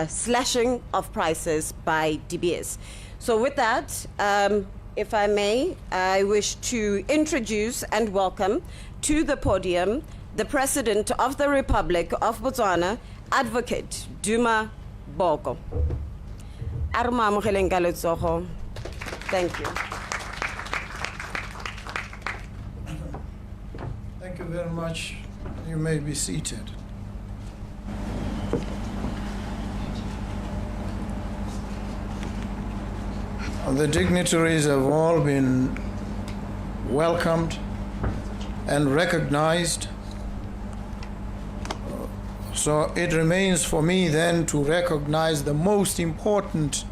slashing of prices by DBS. So with that, if I may, I wish to introduce and welcome to the podium the President of the Republic of Botswana, Advocate Duma Boko. Thank you. Thank you very much. You may be seated. The dignitaries have all been welcomed and recognized. So it remains for me then to recognize the most important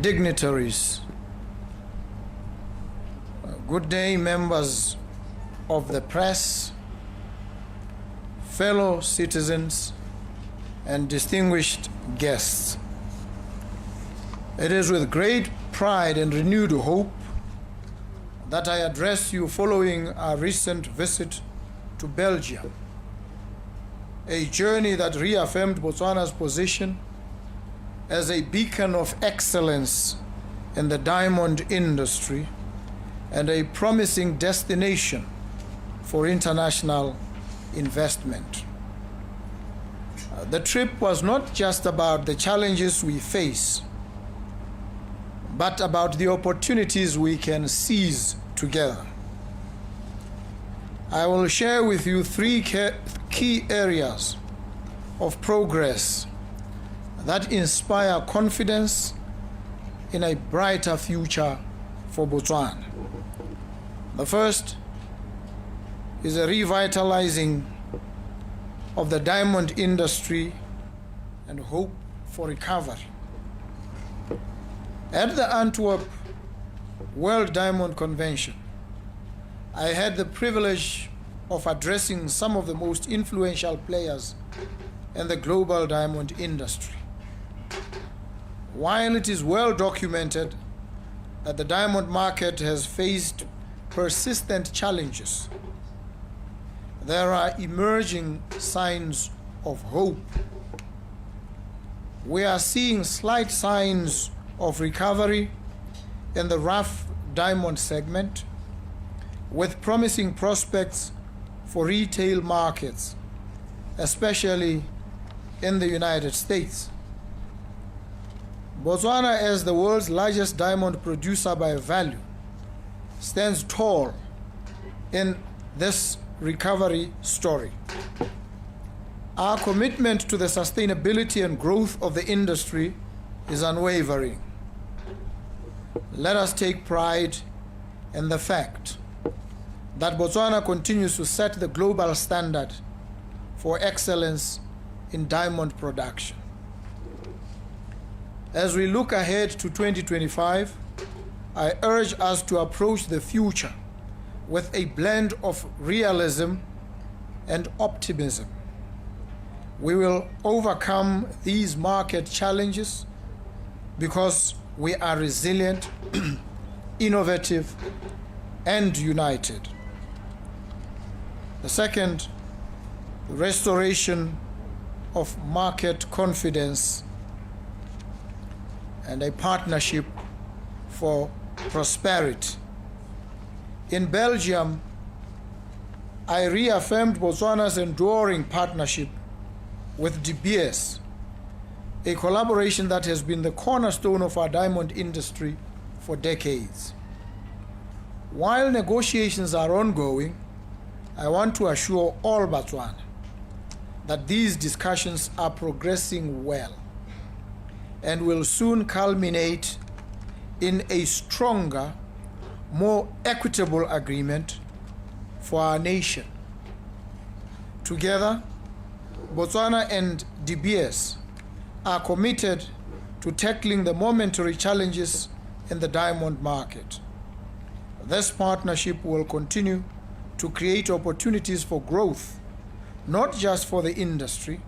dignitaries. Good day, members of the press, fellow citizens, and distinguished guests. It is with great pride and renewed hope that I address you following our recent visit to Belgium, a journey that reaffirmed Botswana's position as a beacon of excellence in the diamond industry and a promising destination for international investment. The trip was not just about the challenges we face, but about the opportunities we can seize together. I will share with you three key areas of progress that inspire confidence in a brighter future for Botswana. The first is a revitalizing of the diamond industry and hope for recovery. At the Antwerp World Diamond Convention, I had the privilege of addressing some of the most influential players in the global diamond industry. While it is well documented that the diamond market has faced persistent challenges, there are emerging signs of hope. We are seeing slight signs of recovery in the rough diamond segment, with promising prospects for retail markets, especially in the United States. Botswana, as the world's largest diamond producer by value, stands tall in this recovery story. Our commitment to the sustainability and growth of the industry is unwavering. Let us take pride in the fact that Botswana continues to set the global standard for excellence in diamond production. As we look ahead to 2025, I urge us to approach the future with a blend of realism and optimism. We will overcome these market challenges because we are resilient, innovative, and united. The second, the restoration of market confidence and a partnership for prosperity. In Belgium, I reaffirmed Botswana's enduring partnership with DBS, a collaboration that has been the cornerstone of our diamond industry for decades. While negotiations are ongoing, I want to assure all Botswana that these discussions are progressing well and will soon culminate in a stronger, more equitable agreement for our nation. Together, Botswana and DBS are committed to tackling the momentary challenges in the diamond market. This partnership will continue to create opportunities for growth, not just for the industry,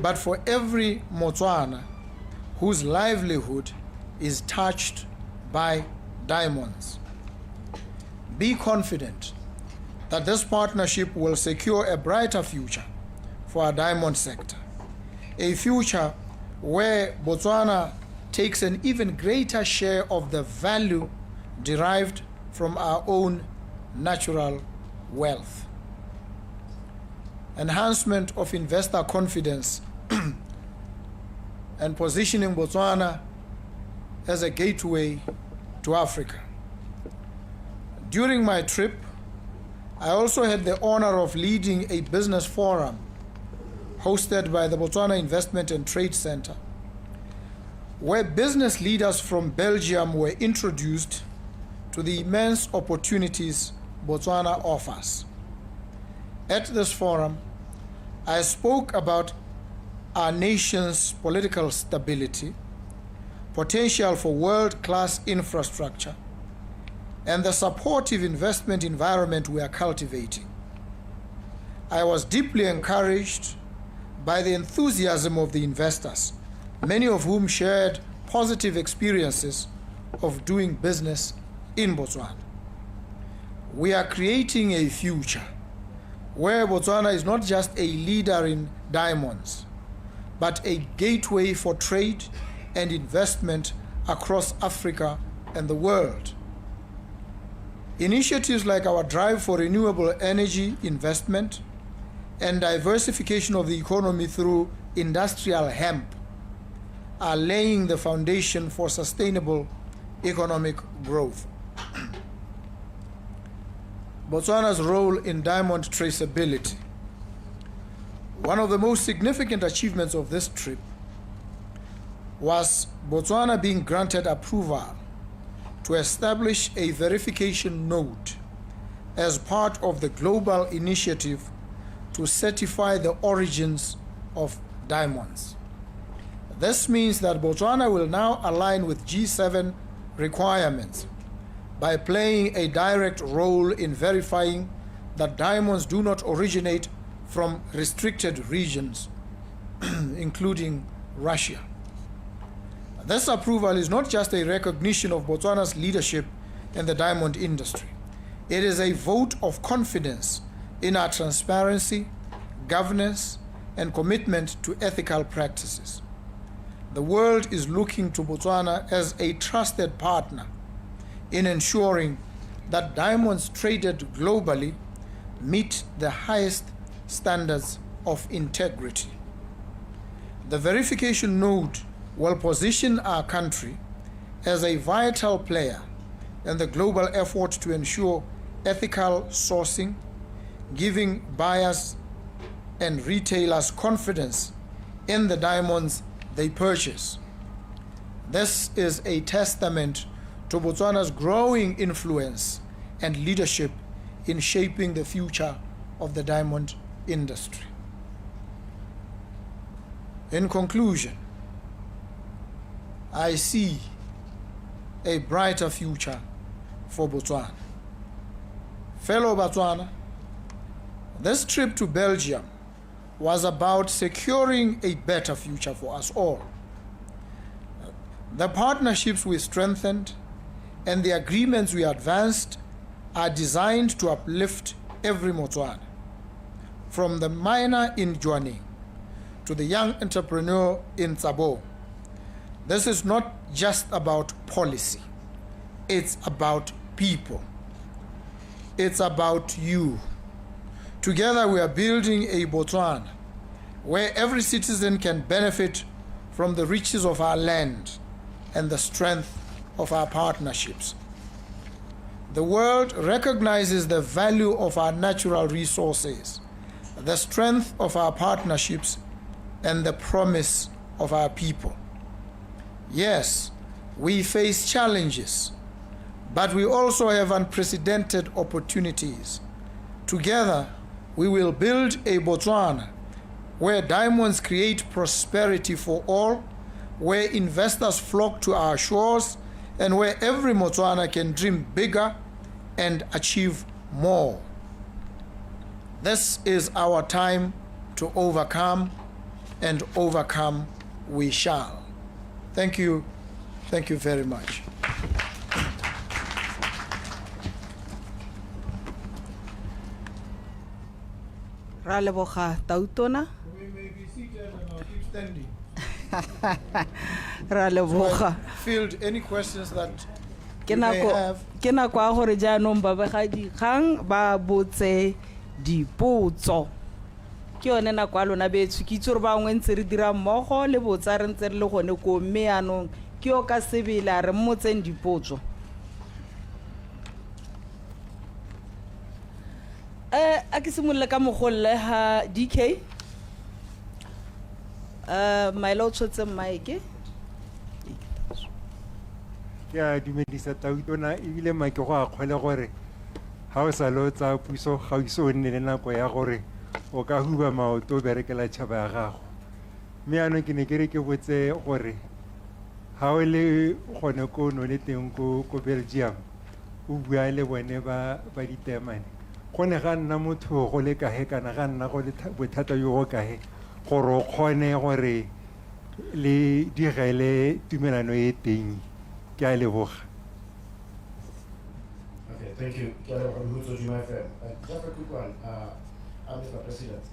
but for every Botswana whose livelihood is touched by diamonds. Be confident that this partnership will secure a brighter future for our diamond sector, a future where Botswana takes an even greater share of the value derived from our own natural wealth. Enhancement of investor confidence and positioning Botswana as a gateway to Africa. During my trip, I also had the honor of leading a business forum hosted by the Botswana Investment and Trade Center, where business leaders from Belgium were introduced to the immense opportunities Botswana offers. At this forum, I spoke about our nation's political stability, potential for world-class infrastructure, and the supportive investment environment we are cultivating. I was deeply encouraged by the enthusiasm of the investors, many of whom shared positive experiences of doing business in Botswana. We are creating a future where Botswana is not just a leader in diamonds, but a gateway for trade and investment across Africa and the world. Initiatives like our drive for renewable energy investment and diversification of the economy through industrial hemp are laying the foundation for sustainable economic growth. Botswana's role in diamond traceability. One of the most significant achievements of this trip was Botswana being granted approval to establish a verification node as part of the global initiative to certify the origins of diamonds. This means that Botswana will now align with G7 requirements by playing a direct role in verifying that diamonds do not originate from restricted regions, including Russia. This approval is not just a recognition of Botswana's leadership in the diamond industry. It is a vote of confidence in our transparency, governance, and commitment to ethical practices. The world is looking to Botswana as a trusted partner in ensuring that diamonds traded globally meet the highest standards of integrity. The verification node will position our country as a vital player in the global effort to ensure ethical sourcing, giving buyers and retailers confidence in the diamonds they purchase. This is a testament to Botswana's growing influence and leadership in shaping the future of the diamond industry. In conclusion, I see a brighter future for Botswana. Fellow Botswana, this trip to Belgium was about securing a better future for us all. The partnerships we strengthened and the agreements we advanced are designed to uplift every Botswana, from the miner in Joanning to the young entrepreneur in Tsabo. This is not just about policy, it's about people. It's about you. Together we are building a Botswana where every citizen can benefit from the riches of our land and the strength of our partnerships. The world recognizes the value of our natural resources, the strength of our partnerships, and the promise of our people. Yes, we face challenges, but we also have unprecedented opportunities. Together, we will build a Botswana where diamonds create prosperity for all, where investors flock to our shores, and where every Botswana can dream bigger and achieve more. This is our time to overcome, and overcome we shall. Thank you. Thank you very much. Ra leboga tautona. We may be seated and I'll keep standing. Ra leboga. Field any questions that Ke you may nako have. ke nako a gore jaanong babegadikgang ba botse dipotso. Ke yone nako a lona betso ke itse gore bangwe ntse re dira mmogo le botsa re ntse re le gone ko mme yaanong ke yo ka sebele a re mmotseng dipotso. A ke simololle ka mogolle ha DK. Maelo o tshotse mike. Ke a dumedisa Tautona ebile make go a kgwele gore ha o sa lo tsa puso ga o iso nne le nako ya gore o ka huba maoto o berekela tšhaba ya gago. Mme yaanong ke ne ke re ke botse gore ha o le gone ko no le teng ko Belgium o bua le bone ba ditemane go ne ga nna motho go le kahe kana ga nna go le bothata yo go kahe gore o kgone gore le digele tumelano e teng. Ke a leboga. Okay, thank you. Advocate Duma FM. Just a quick one, Mr. President.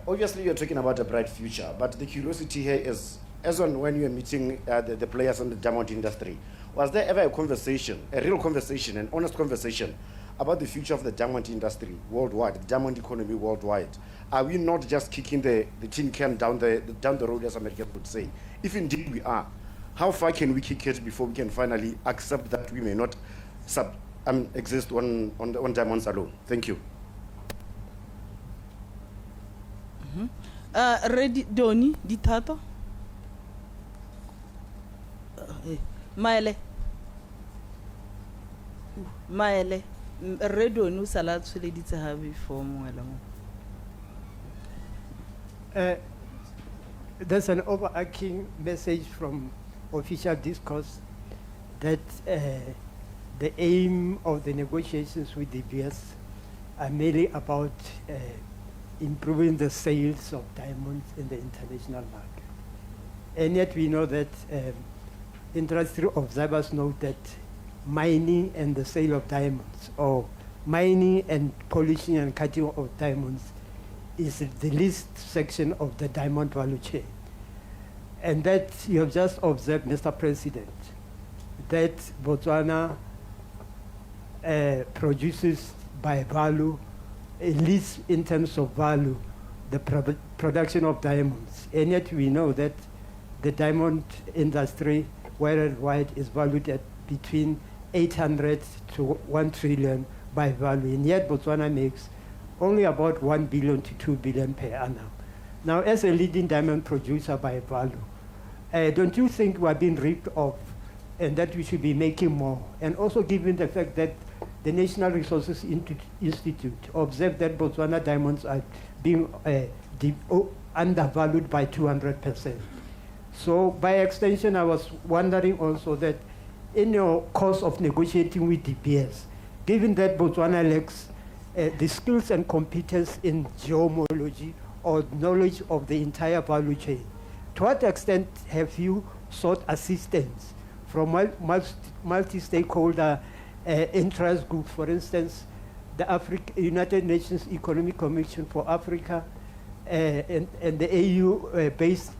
Obviously, you're talking about a bright future, but the curiosity here is, as on when you were meeting the players in the diamond industry, was there ever a conversation, a real conversation, an honest conversation about the future of the diamond industry worldwide, the diamond economy worldwide? Are we not just kicking the tin can down the road, as Americans would say? If indeed we are, how far can we kick it before we can finally accept that we may not exist on diamonds alone? Thank you. Ready Doni ditato. Maele. Maele. Ready Doni o sala tsholeditse ha before moela mo. There's an overarching message from official discourse that the aim of the negotiations with the BS are merely about improving the sales of diamonds in the international market. And yet we know that industry observers know that mining and the sale of diamonds, or mining and polishing and cutting of diamonds, is the least section of the diamond value chain. And that you have just observed, Mr. President, that Botswana produces by value, at least in terms of value, the production of diamonds. And yet we know that the diamond industry worldwide is valued at between 800 to 1 trillion by value. And yet Botswana makes only about 1 billion to 2 billion per annum. Now, as a leading diamond producer by value, don't you think we're being ripped off and that we should be making more? And also given the fact that the National Resources Institute observed that Botswana diamonds are being undervalued by 200%. So by extension, I was wondering also that in your course of negotiating with DPS, given that Botswana lacks the skills and competence in geomorphology or knowledge of the entire value chain, to what extent have you sought assistance from multi-stakeholder interest groups, for instance, the United Nations Economic Commission for Africa and the AU-based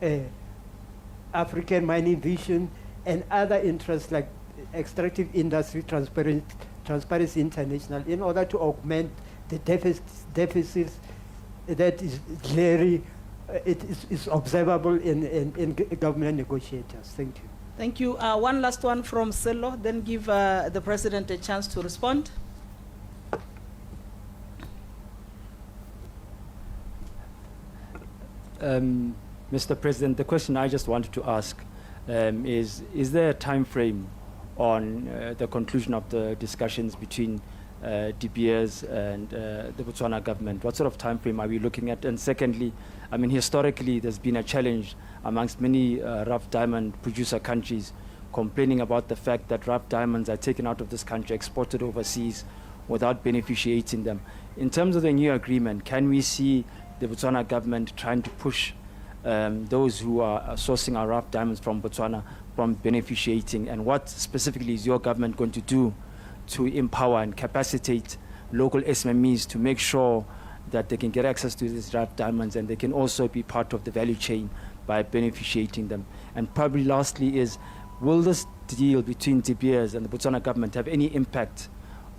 African Mining Vision and other interests like Extractive Industry Transparency International, in order to augment the deficits that is clearly is observable in government negotiators. Thank you. Thank you. One last one from Sello, then give the President a chance to respond. Mr. President, the question I just wanted to ask is there a time frame on the conclusion of the discussions between DPS and the Botswana government? What sort of time frame are we looking at? And secondly, I mean, historically, there's been a challenge amongst many rough diamond producer countries complaining about the fact that rough diamonds are taken out of this country, exported overseas without beneficiating them. In terms of the new agreement, can we see the Botswana government trying to push those who are sourcing our rough diamonds from Botswana from beneficiating? And what specifically is your government going to do to empower and capacitate local SMMEs to make sure that they can get access to these rough diamonds and they can also be part of the value chain by beneficiating them? And probably lastly is, will this deal between De Beers and the Botswana government have any impact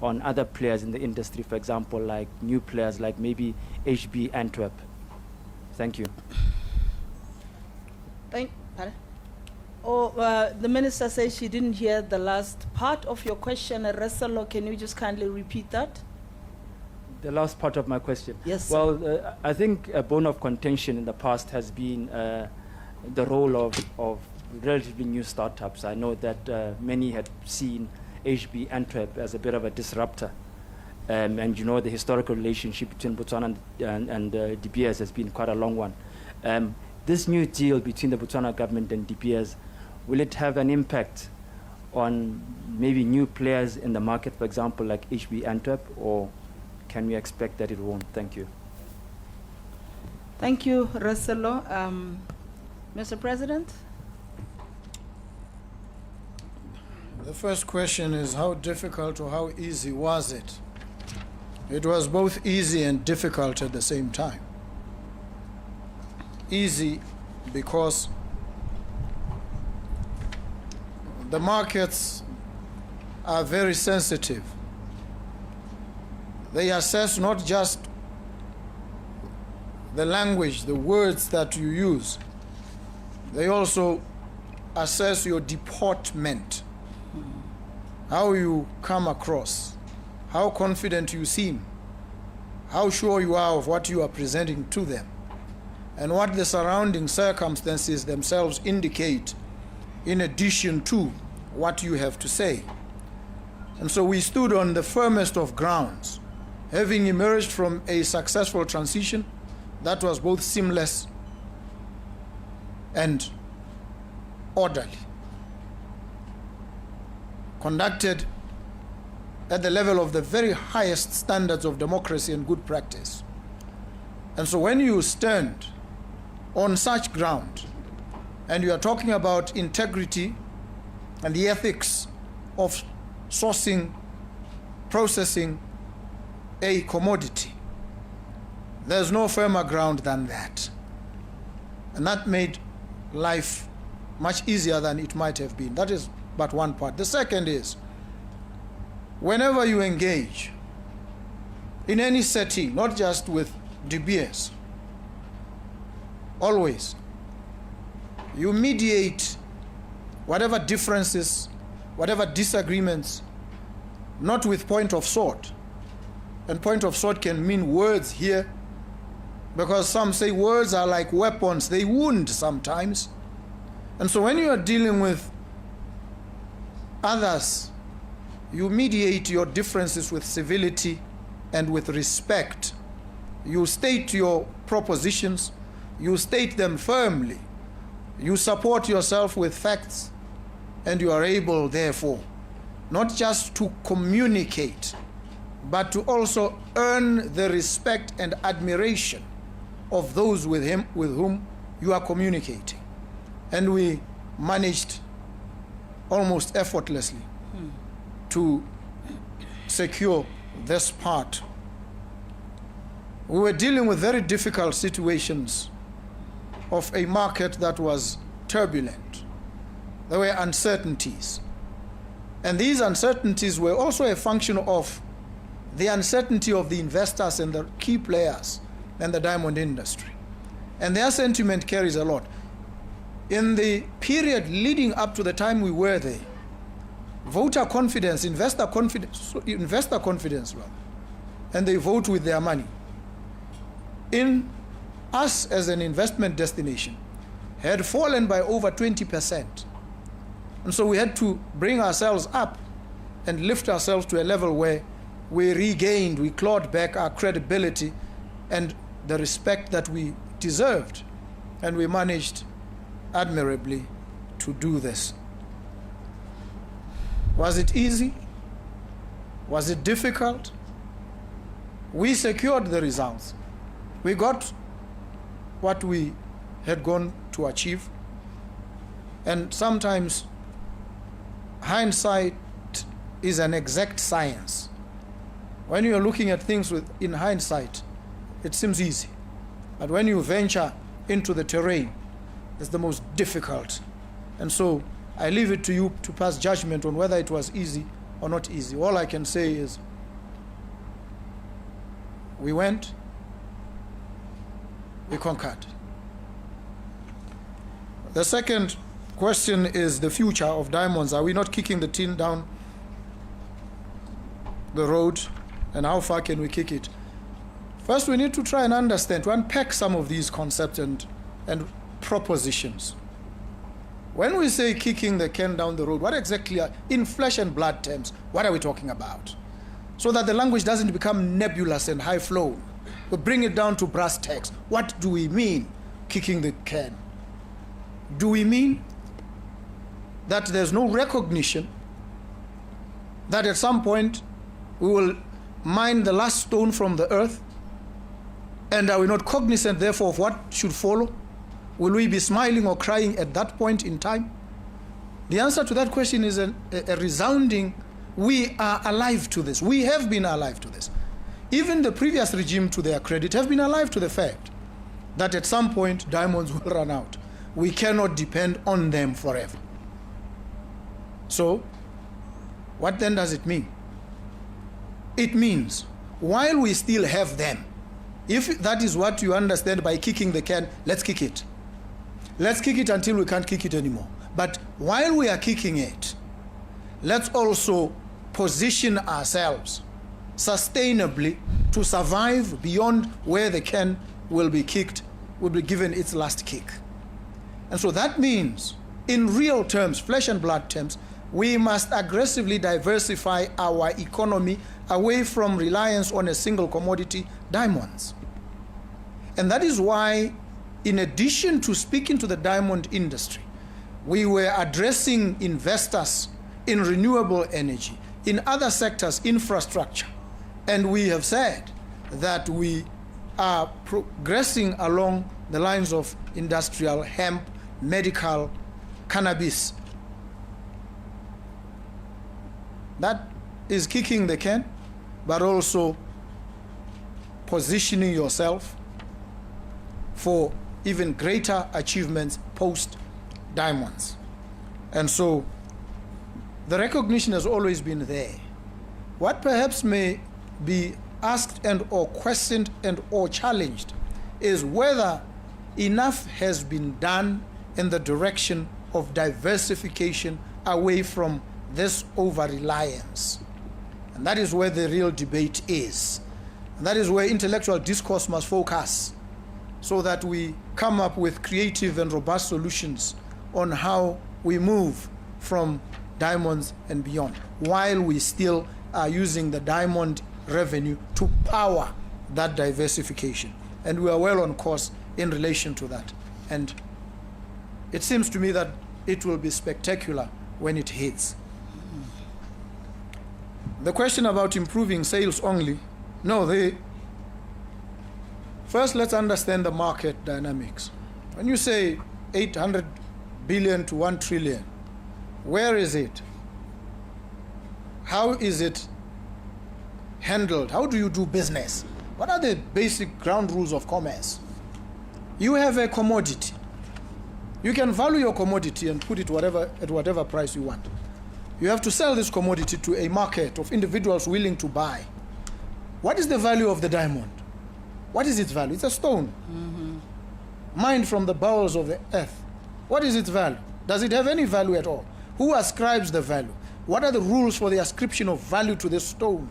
on other players in the industry, for example, like new players like maybe HB Antwerp? Thank you. The minister says she didn't hear the last part of your question. Reselo, can you just kindly repeat that? The last part of my question. Yes, Well, I think a bone of contention in the past has been the role of relatively new startups. I know that many had seen HB Antwerp as a bit of a disruptor. And you know, the historical relationship between Botswana and De Beers has been quite a long one. This new deal between the Botswana government and De Beers, will it have an impact on maybe new players in the market, for example, like HB Antwerp, or can we expect that it won't? Thank you. Thank you, Reselo. Mr. President? The first question is, how difficult or how easy was it? It was both easy and difficult at the same time. Easy because the markets are very sensitive. They assess not just the language, the words that you use, they also assess your deportment, how you come across, how confident you seem, how sure you are of what you are presenting to them, and what the surrounding circumstances themselves indicate in addition to what you have to say. And so we stood on the firmest of grounds, having emerged from a successful transition that was both seamless and orderly, conducted at the level of the very highest standards of democracy and good practice. And so when you stand on such ground and you are talking about integrity and the ethics of sourcing, processing a commodity, there's no firmer ground than that. And that made life much easier than it might have been. That is but one part. The second is, whenever you engage in any setting, not just with De Beers, always you mediate whatever differences, whatever disagreements, not with point of sword. And point of sword can mean words here, because some say words are like weapons, they wound sometimes. And so when you are dealing with others, you mediate your differences with civility and with respect. You state your propositions, you state them firmly, you support yourself with facts, and you are able, therefore, not just to communicate, but to also earn the respect and admiration of those with whom you are communicating. And we managed almost effortlessly to secure this part. We were dealing with very difficult situations of a market that was turbulent. There were uncertainties. And these uncertainties were also a function of the uncertainty of the investors and the key players in the diamond industry. And their sentiment carries a lot. In the period leading up to the time we were there, voter confidence, investor confidence, well, and they vote with their money, in us as an investment destination, had fallen by over 20%. And so we had to bring ourselves up and lift ourselves to a level where we clawed back our credibility and the respect that we deserved. And we managed admirably to do this. Was it easy? Was it difficult? We secured the results. We got what we had gone to achieve. And sometimes hindsight is an exact science. When you're looking at things in hindsight, it seems easy. But when you venture into the terrain, is the most difficult. And so I leave it to you to pass judgment on whether it was easy or not easy. All I can say is we went, we conquered. The second question is the future of diamonds. Are we not kicking the tin down the road, and how far can we kick it? First, we need to try and understand, to unpack some of these concepts and propositions. When we say kicking the can down the road, what exactly are, in flesh and blood terms, what are we talking about? So that the language doesn't become nebulous and high-flown. We bring it down to brass tacks. What do we mean, kicking the can? Do we mean that there's no recognition that at some point we will mine the last stone from the earth? And are we not cognizant, therefore, of what should follow? Will we be smiling or crying at that point in time? The answer to that question is a resounding, we are alive to this. We have been alive to this. Even the previous regime, to their credit, have been alive to the fact that at some point diamonds will run out. We cannot depend on them forever. So, what then does it mean? It means, while we still have them, if that is what you understand by kicking the can, let's kick it. Let's kick it until we can't kick it anymore. But while we are kicking it, let's also position ourselves sustainably to survive beyond where the can will be kicked, will be given its last kick. And so that means, in real terms, flesh and blood terms, we must aggressively diversify our economy away from reliance on a single commodity, diamonds. And that is why, in addition to speaking to the diamond industry, we were addressing investors in renewable energy, in other sectors, infrastructure. And we have said that we are progressing along the lines of industrial, hemp, medical, cannabis. That is kicking the can, but also positioning yourself for even greater achievements post-diamonds. And so the recognition has always been there. What perhaps may be asked and or questioned and or challenged is whether enough has been done in the direction of diversification away from this over-reliance. And that is where the real debate is. And that is where intellectual discourse must focus, so that we come up with creative and robust solutions on how we move from diamonds and beyond, while we still are using the diamond revenue to power that diversification. And we are well on course in relation to that. And it seems to me that it will be spectacular when it hits. The question about improving sales only, no, first let's understand the market dynamics. When you say 800 billion to 1 trillion, where is it? How is it handled? How do you do business? What are the basic ground rules of commerce? You have a commodity. You can value your commodity and put it at whatever price you want. You have to sell this commodity to a market of individuals willing to buy. What is the value of the diamond? What is its value? It's a stone. Mined from the bowels of the earth. What is its value? Does it have any value at all? Who ascribes the value? What are the rules for the ascription of value to this stone?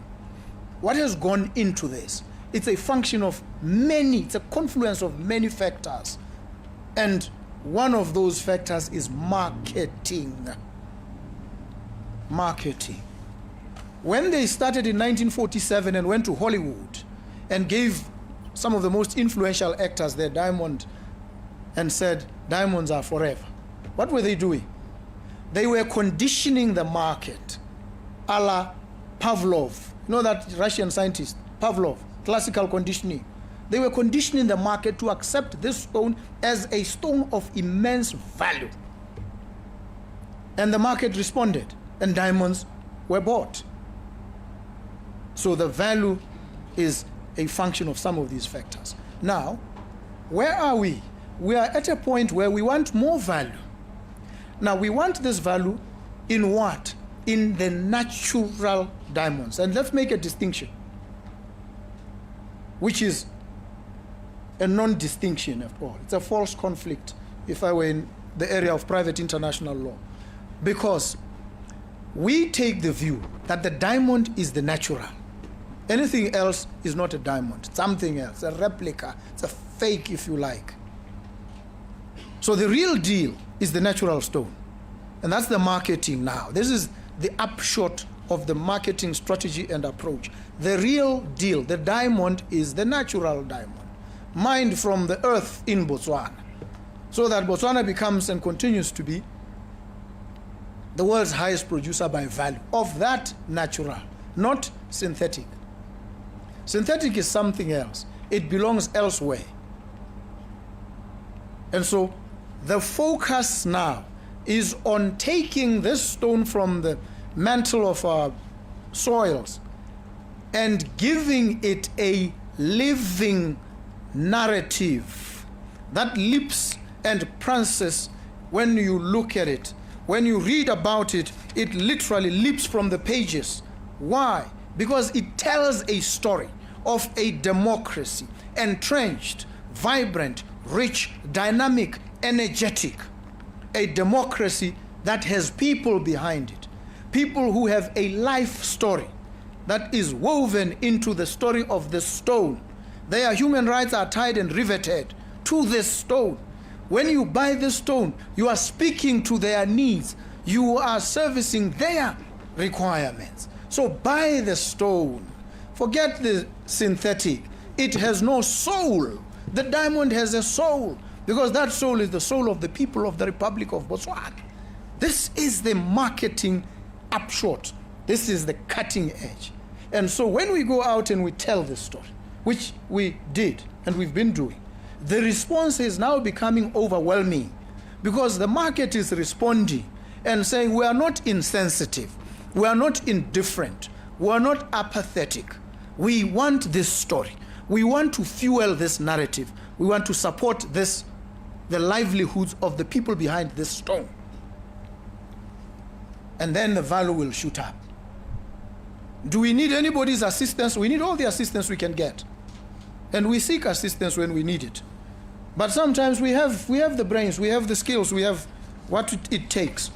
What has gone into this? It's a function of many, it's a confluence of many factors. And one of those factors is marketing. Marketing. When they started in 1947 and went to Hollywood and gave some of the most influential actors their diamond and said, diamonds are forever, what were they doing? They were conditioning the market, a la Pavlov. You know that Russian scientist, Pavlov, classical conditioning. They were conditioning the market to accept this stone as a stone of immense value. And the market responded, and diamonds were bought. So the value is a function of some of these factors. Now, where are we? we are at a point where we want more value. Now, we want this value in what? In the natural diamonds. And let's make a distinction, which is a non-distinction at all. It's a false conflict if I were in the area of private international law. Because we take the view that the diamond is the natural. Anything else is not a diamond, something else, a replica, it's a fake if you like. So the real deal is the natural stone. And that's the marketing now. This is the upshot of the marketing strategy and approach. The real deal, the diamond, is the natural diamond, mined from the earth in Botswana, so that Botswana becomes and continues to be the world's highest producer by value of that natural, not synthetic. Synthetic is something else. It belongs elsewhere. And so the focus now is on taking this stone from the mantle of our soils and giving it a living narrative that leaps and prances when you look at it. When you read about it, it literally leaps from the pages. Why? Because it tells a story of a democracy, entrenched, vibrant, rich, dynamic, energetic. A democracy that has people behind it. People who have a life story that is woven into the story of the stone. Their human rights are tied and riveted to this stone. When you buy this stone, you are speaking to their needs. You are servicing their requirements. So buy the stone. Forget the synthetic. It has no soul. The diamond has a soul, because that soul is the soul of the people of the Republic of Botswana. This is the marketing upshot. This is the cutting edge. And so when we go out and we tell this story, which we did and we've been doing, the response is now becoming overwhelming, because the market is responding and saying we are not insensitive, we are not indifferent, we are not apathetic. We want this story. We want to fuel this narrative. We want to support this, the livelihoods of the people behind this stone. And then the value will shoot up. Do we need anybody's assistance? We need all the assistance we can get. And we seek assistance when we need it. But sometimes we have the brains, we have the skills, we have what it takes.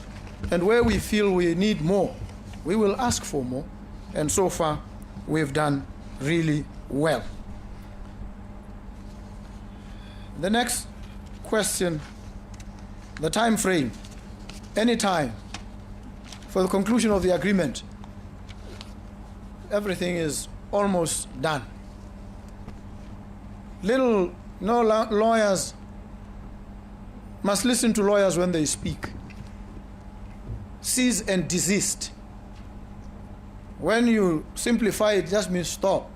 And where we feel we need more, we will ask for more. And so far, we've done really well. The next question, the time frame, any time for the conclusion of the agreement. Everything is almost done. Lawyers must listen to lawyers when they speak. Cease and desist. When you simplify it, just means stop.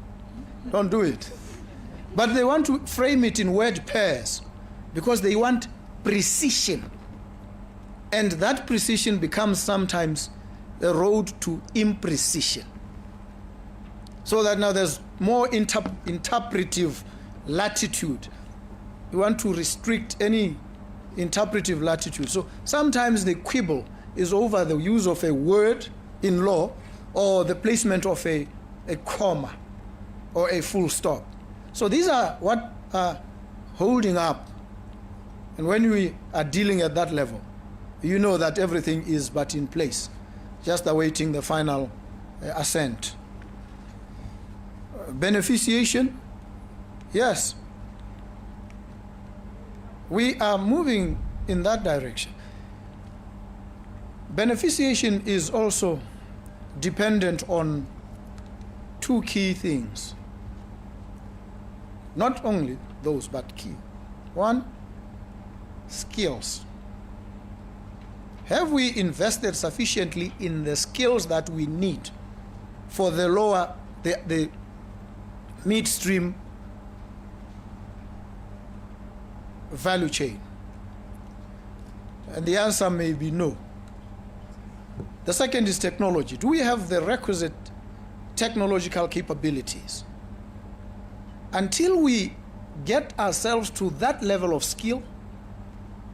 Don't do it. But they want to frame it in word pairs because they want precision. And that precision becomes sometimes a road to imprecision. So that now there's more interpretive latitude. You want to restrict any interpretive latitude. So sometimes the quibble is over the use of a word in law or the placement of a comma or a full stop. So these are what are holding up. And when we are dealing at that level, you know that everything is but in place, just awaiting the final assent. Beneficiation, yes. We are moving in that direction. Beneficiation is also dependent on two key things. Not only those, but key. One, skills. Have we invested sufficiently in the skills that we need for the midstream value chain? And the answer may be no. The second is technology. Do we have the requisite technological capabilities? Until we get ourselves to that level of skill,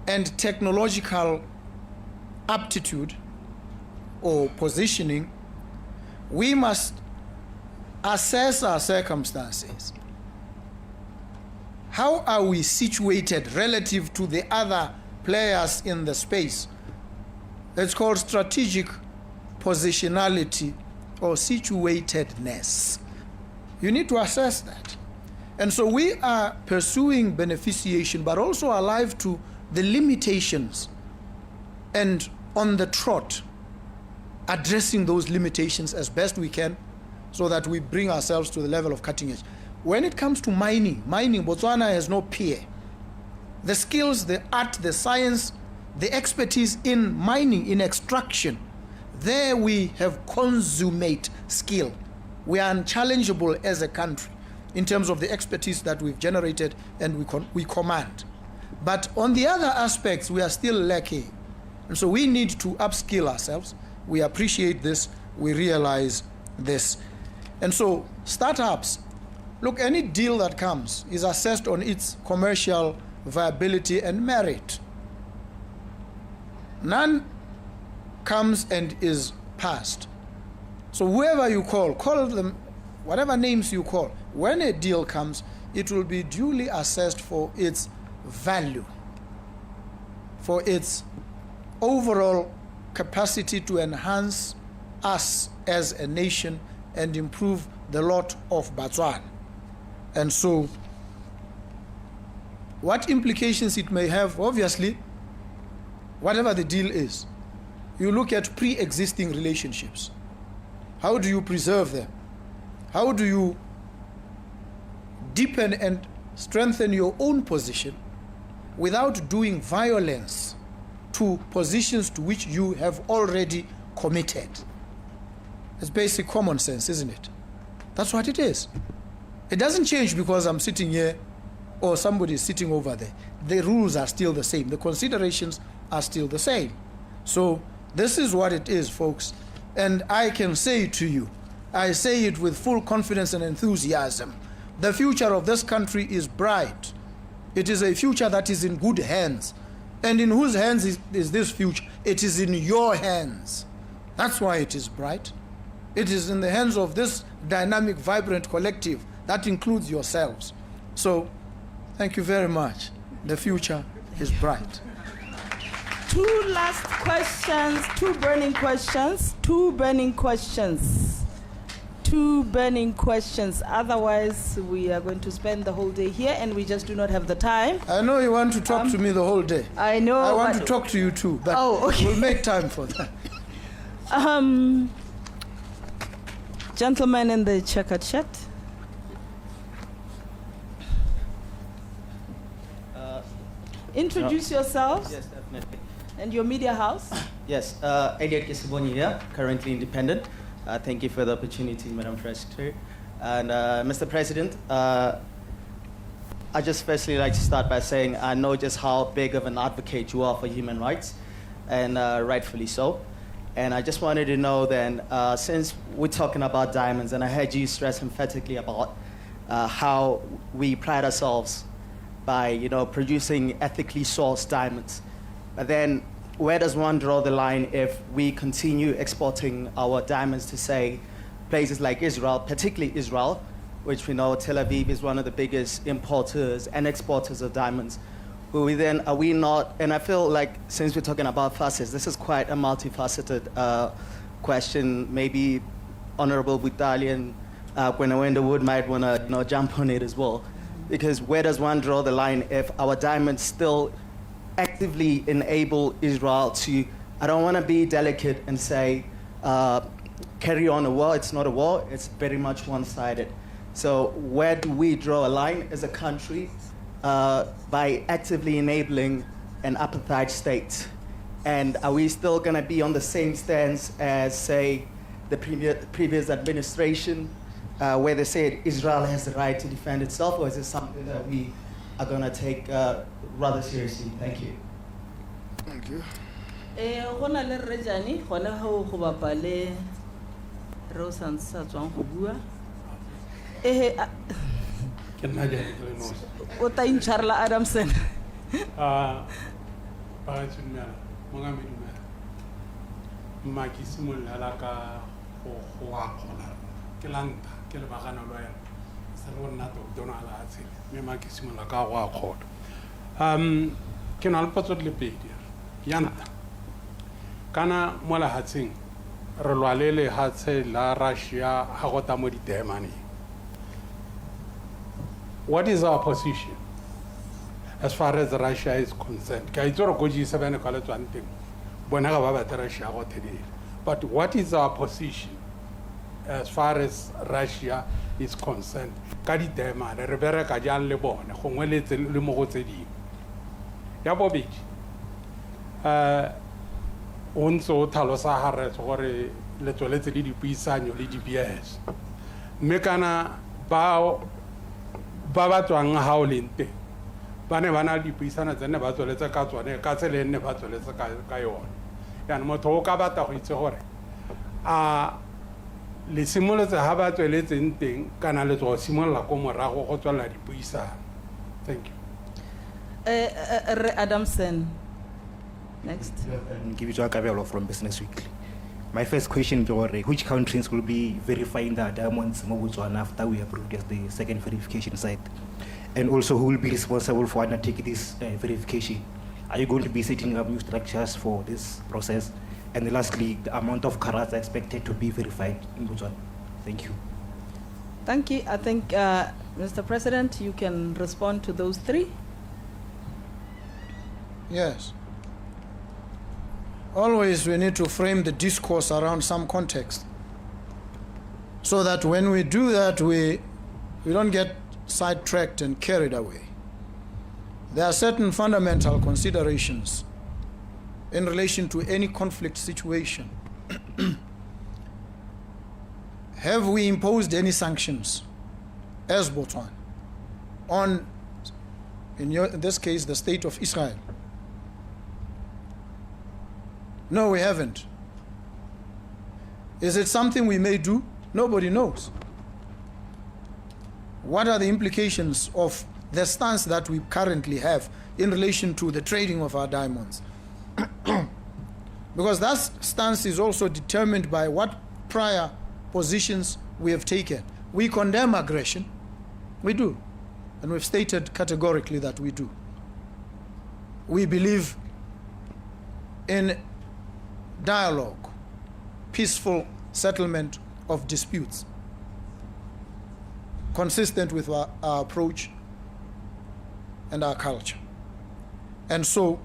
and technological aptitude or positioning, we must assess our circumstances. How are we situated relative to the other players in the space? It's called strategic positionality or situatedness. You need to assess that. And so we are pursuing beneficiation, but also alive to the limitations and on the trot, addressing those limitations as best we can so that we bring ourselves to the level of cutting edge. When it comes to mining, Botswana has no peer. The skills, the art, the science, the expertise in mining, in extraction, there we have consummate skill. We are unchallengeable as a country in terms of the expertise that we've generated and we command. But on the other aspects, we are still lacking. And so we need to upskill ourselves. We appreciate this. We realize this. And so startups, look, any deal that comes is assessed on its commercial viability and merit. None comes and is passed. So whoever you call them whatever names you call. When a deal comes, it will be duly assessed for its value, for its overall capacity to enhance us as a nation and improve the lot of Botswana. And so, what implications it may have, obviously, whatever the deal is, you look at pre-existing relationships. How do you preserve them? How do you deepen and strengthen your own position without doing violence to positions to which you have already committed? It's basic common sense, isn't it? That's what it is. It doesn't change because I'm sitting here or somebody is sitting over there. The rules are still the same. The considerations are still the same. So this is what it is, folks. And I can say to you, I say it with full confidence and enthusiasm, the future of this country is bright. It is a future that is in good hands. And in whose hands is this future? It is in your hands. That's why it is bright. It is in the hands of this dynamic, vibrant collective that includes yourselves. So, thank you very much. The future is bright. Two last questions, two burning questions. Otherwise, we are going to spend the whole day here and we just do not have the time. I know you want to talk to me the whole day. I know. I want to talk to you too, but we'll make time for that. Gentlemen in the checkered shirt. Introduce yourselves. Yes, definitely. And your media house. Yes, Elliot Kisibonyi here, currently independent. Thank you for the opportunity, Madam Secretary. And Mr. President, I just firstly like to start by saying I know just how big of an advocate you are for human rights, and rightfully so. And I just wanted to know then, since we're talking about diamonds, and I heard you stress emphatically about how we pride ourselves by producing ethically sourced diamonds. But then where does one draw the line if we continue exporting our diamonds to, say, places like Israel, particularly Israel, which we know Tel Aviv is one of the biggest importers and exporters of diamonds? Are we not, and I feel like since we're talking about facets, this is quite a multifaceted question. Maybe Honorable Butalian, Gwenawenda Wood might want to jump on it as well. Because where does one draw the line if our diamonds still actively enable Israel to, I don't want to be delicate and say, carry on a war? It's not a war, it's very much one-sided. So where do we draw a line as a country by actively enabling an apartheid state? And are we still going to be on the same stance as, say, the previous administration, where they said Israel has the right to defend itself, or is it something that we are going to take rather seriously? Thank you. Thank you. Gona le Rejani, gona ho go bapa le Rosan sa tswang go bua. Can I get O ta intšharla Adamson. Bagaetsho dumela, mongamedi dumela. Mma ke simolola ka go akgola ke lanta ke lebagana lo ena sa le go nna tona a latsele mme mma ke simolola ka go akgola. Ke na le potso di le pedi ya ntlha kana mo lehatsheng re lwa le lehatshe la Russia ha go ta mo ditemaneng. What is our position as far as Russia is concerned? Ke a itse gore ko G7 ka le tswang teng bona ga ba batla Russia go thedile, but what is our position as far as Russia is concerned ka ditemane re bereka jang le bone gongwe le mo go tse dingwe? Ya bobedi o ntse o tlhalosa haretse gore le tsweletse le dipuisanyo le DBS mme kana ba tswang ga o leng teng ba ne ba na le dipuisano tse ne ba tsweletse ka tsone ka tsele ne ba tsweletse ka yone. Yaanong motho o ka batla go itse gore a le simolotse ga ba tsweletseng teng kana le tswa simolola ko morago go tswelela dipuisano. Thank you. Adamson. Next. Give it to Akabelo from Business Weekly. My first question is which countries will be verifying the diamonds in Botswana after we approved as the second verification site? And also, who will be responsible for undertaking this verification? Are you going to be setting up new structures for this process? And lastly, the amount of carats are expected to be verified in Botswana. Thank you. Thank you. I think, Mr. President, you can respond to those three. Yes. Always we need to frame the discourse around some context so that when we do that, we don't get sidetracked and carried away. There are certain fundamental considerations in relation to any conflict situation. Have we imposed any sanctions as Botswana on, in this case, the state of Israel? No, we haven't. Is it something we may do? Nobody knows. What are the implications of the stance that we currently have in relation to the trading of our diamonds? Because that stance is also determined by what prior positions we have taken. We condemn aggression. We do. And we've stated categorically that we do. We believe in dialogue, peaceful settlement of disputes, consistent with our approach and our culture. And so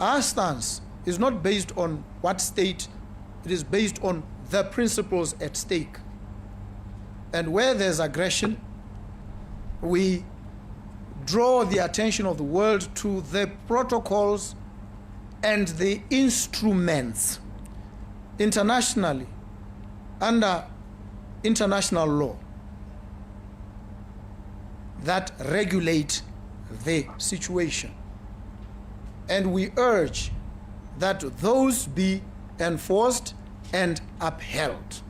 our stance is not based on what state, it is based on the principles at stake. And where there's aggression, we draw the attention of the world to the protocols and the instruments internationally under international law that regulate the situation. And we urge that those be enforced and upheld.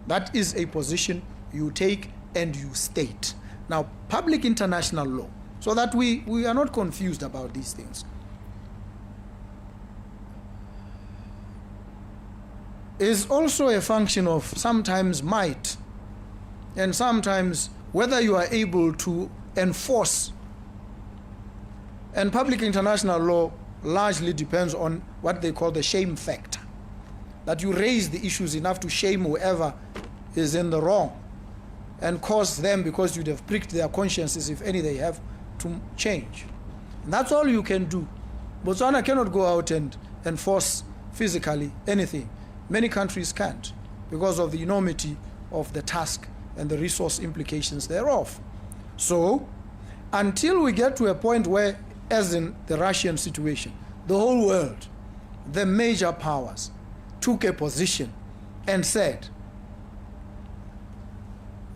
That is a position you take and you state. Now, public international law, so that we are not confused about these things, is also a function of sometimes might and sometimes whether you are able to enforce. And public international law largely depends on what they call the shame factor, that you raise the issues enough to shame whoever is in the wrong and cause them, because you'd have pricked their consciences, if any they have, to change. And that's all you can do. Botswana cannot go out and enforce physically anything. Many countries can't because of the enormity of the task and the resource implications thereof. So, until we get to a point where, as in the Russian situation, the whole world, the major powers, took a position and said,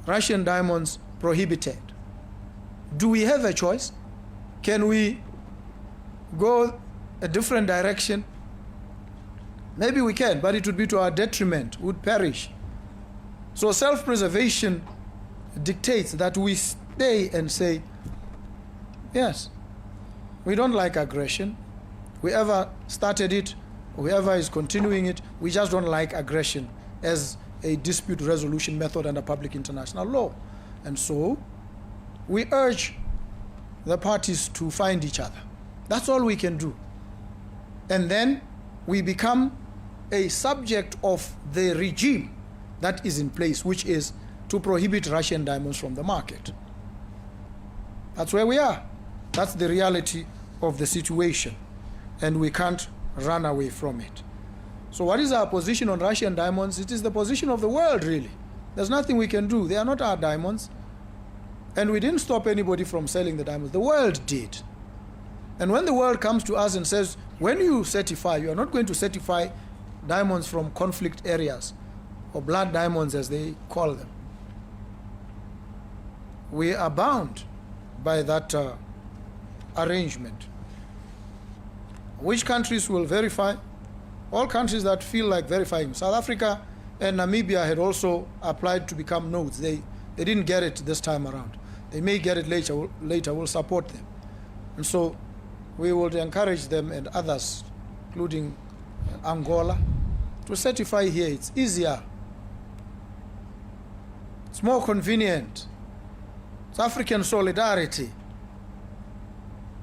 Russian diamonds prohibited. Do we have a choice? Can we go a different direction? Maybe we can, but it would be to our detriment, would perish. So self-preservation dictates that we stay and say, yes, we don't like aggression. Whoever started it, whoever is continuing it, we just don't like aggression as a dispute resolution method under public international law. And so we urge the parties to find each other. That's all we can do. And then we become a subject of the regime that is in place, which is to prohibit Russian diamonds from the market. That's where we are. That's the reality of the situation, and we can't run away from it. So what is our position on Russian diamonds? It is the position of the world, really. There's nothing we can do. They are not our diamonds, and we didn't stop anybody from selling the diamonds. The world did. And when the world comes to us and says, when you certify, you are not going to certify diamonds from conflict areas, or blood diamonds as they call them, we are bound by that arrangement. Which countries will verify? All countries that feel like verifying. South Africa and Namibia had also applied to become nodes. They didn't get it this time around. They may get it later. We'll support them. And so we will encourage them and others, including Angola, to certify here. It's easier. It's more convenient. It's African solidarity.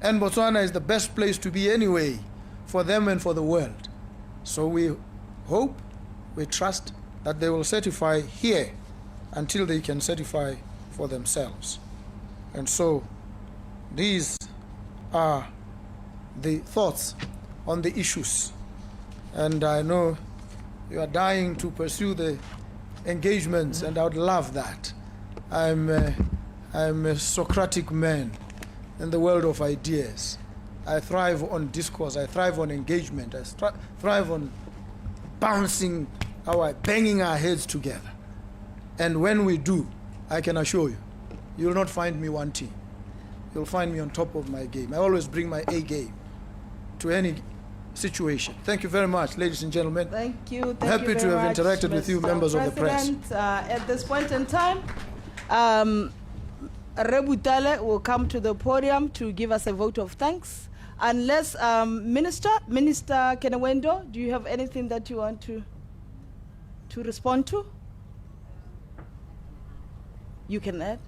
And Botswana is the best place to be anyway, for them and for the world. So we hope, we trust that they will certify here until they can certify for themselves. And so these are the thoughts on the issues. And I know you are dying to pursue the engagements, and I would love that. I'm a Socratic man in the world of ideas. I thrive on discourse, I thrive on engagement, I thrive on banging our heads together. And when we do, I can assure you, you'll not find me wanting. You'll find me on top of my game. I always bring my A game to any situation. Thank you very much, ladies and gentlemen. Thank you. Thank Happy you to very have much, interacted with you, Mr. members of the press. President. At this point in time, Rebutale will come to the podium to give us a vote of thanks. Unless, Minister Kenewendo, do you have anything that you want to respond to? You can add.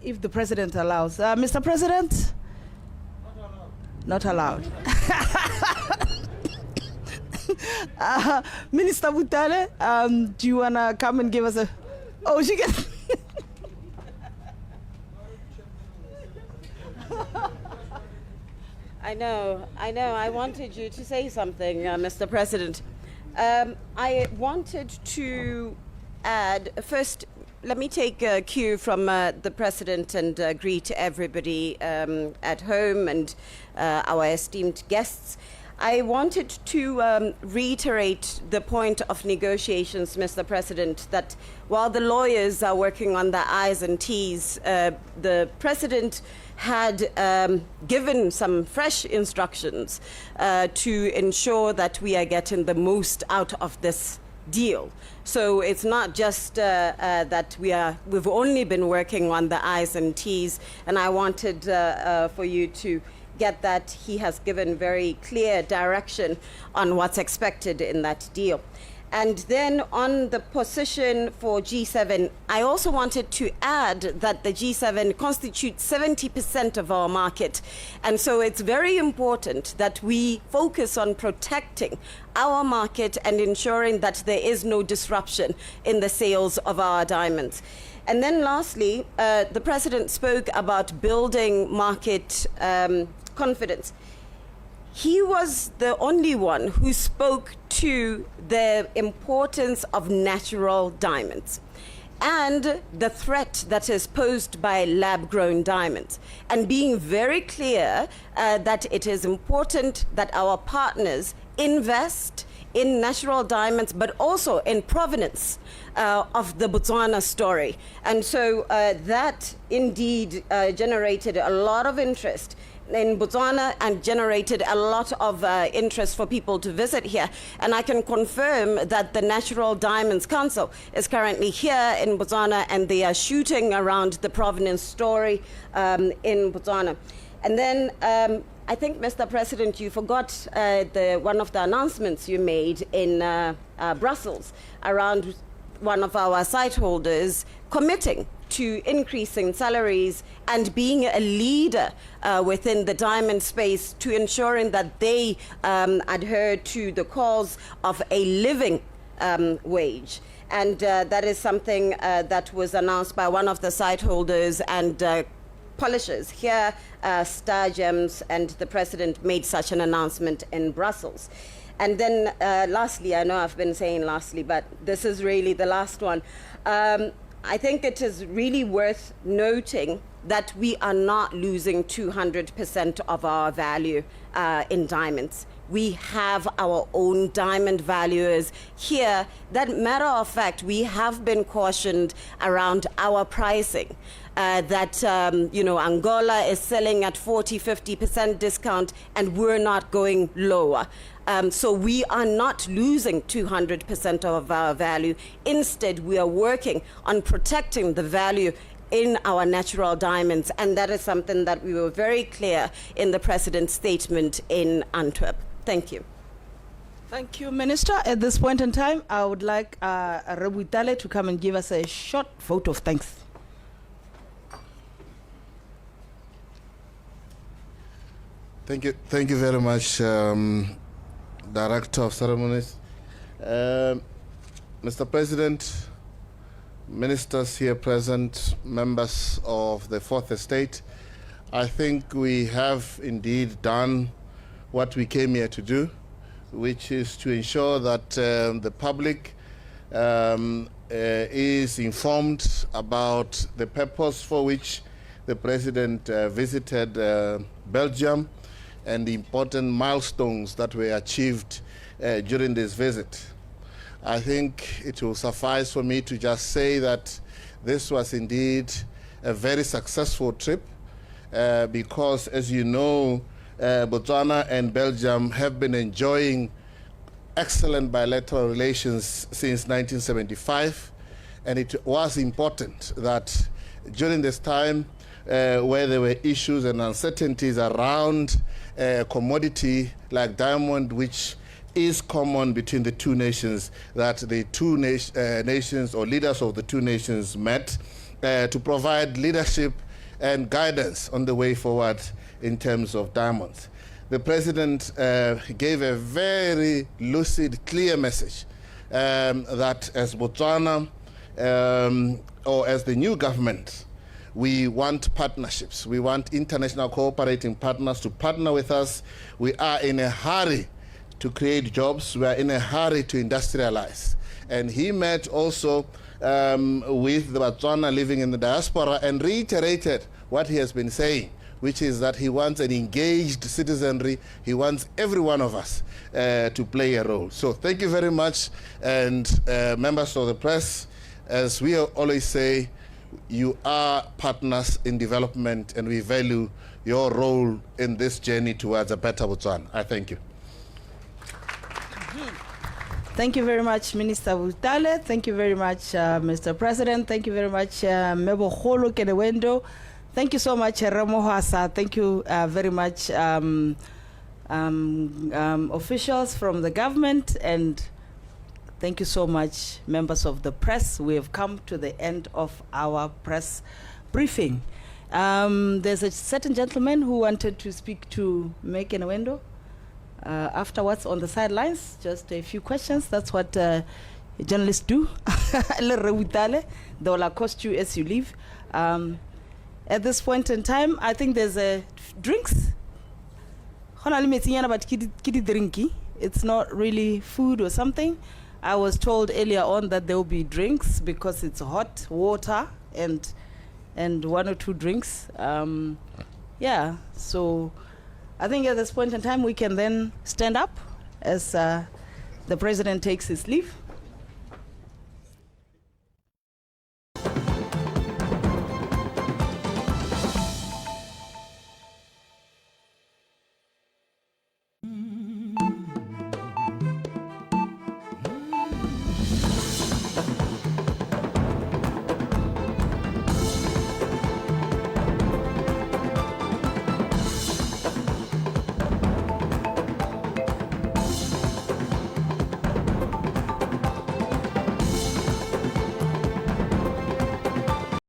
If the President allows. Mr. President? Not allowed. Minister Butale, do you want to come and give us a... Oh, she can... I know. I wanted you to say something, Mr. President. I wanted to add, first, let me take a cue from the President and greet everybody at home and our esteemed guests. I wanted to reiterate the point of negotiations, Mr. President, that while the lawyers are working on the I's and T's, the President had given some fresh instructions to ensure that we are getting the most out of this deal. So it's not just that we've only been working on the I's and T's, and I wanted for you to get that he has given very clear direction on what's expected in that deal. And then on the position for G7, I also wanted to add that the G7 constitutes 70% of our market. And so it's very important that we focus on protecting our market and ensuring that there is no disruption in the sales of our diamonds. And then lastly, the President spoke about building market confidence. He was the only one who spoke to the importance of natural diamonds and the threat that is posed by lab-grown diamonds, and being very clear that it is important that our partners invest in natural diamonds, but also in provenance of the Botswana story. And so that indeed generated a lot of interest in Botswana and generated a lot of interest for people to visit here. And I can confirm that the Natural Diamonds Council is currently here in Botswana, and they are shooting around the provenance story in Botswana. And then I think, Mr. President, you forgot one of the announcements you made in Brussels around one of our site holders committing to increasing salaries and being a leader within the diamond space to ensuring that they adhere to the cause of a living wage. And that is something that was announced by one of the site holders and polishers here, Star Gems, and the President made such an announcement in Brussels. And then lastly, I know I've been saying lastly, but this is really the last one. I think it is really worth noting that we are not losing 200% of our value in diamonds. We have our own diamond valuers here. That matter of fact, we have been cautioned around our pricing. That Angola is selling at 40-50% discount and we're not going lower. So we are not losing 200% of our value. Instead, we are working on protecting the value in our natural diamonds, and that is something that we were very clear in the President's statement in Antwerp. Thank you. Thank you, Minister. At this point in time, I would like Rebutale to come and give us a short vote of thanks. Thank you very much, Director of Ceremonies. Mr. President, ministers here present, members of the Fourth Estate, I think we have indeed done what we came here to do, which is to ensure that the public is informed about the purpose for which the President visited Belgium and the important milestones that were achieved during this visit. I think it will suffice for me to just say that this was indeed a very successful trip because, as you know, Botswana and Belgium have been enjoying excellent bilateral relations since 1975, and it was important that during this time where there were issues and uncertainties around a commodity like diamond, which is common between the two nations, that the two nations or leaders of the two nations met to provide leadership and guidance on the way forward in terms of diamonds. The President gave a very lucid, clear message that as Botswana or as the new government, we want partnerships. We want international cooperating partners to partner with us. We are in a hurry to create jobs. We are in a hurry to industrialize. And he met also with the Botswana living in the diaspora and reiterated what he has been saying, which is that he wants an engaged citizenry. He wants every one of us to play a role. So thank you very much. And members of the press, as we always say, you are partners in development, and we value your role in this journey towards a better Botswana. I thank you. Thank you very much, Minister Butale. Thank you very much, Mr. President. Thank you very much, Mebo Kholo Kedewendo. Thank you so much, Remo Hasa. Thank you very much, officials from the government, and thank you so much, members of the press. We have come to the end of our press briefing. There's a certain gentleman who wanted to speak to Mek Enwendo. Afterwards, on the sidelines, just a few questions. That's what journalists do. They will accost you as you leave. At this point in time, I think there's drinks. It's not really food or something. I was told earlier on that there will be drinks because it's hot water and one or two drinks. Yeah, so I think at this point in time we can then stand up as the President takes his leave.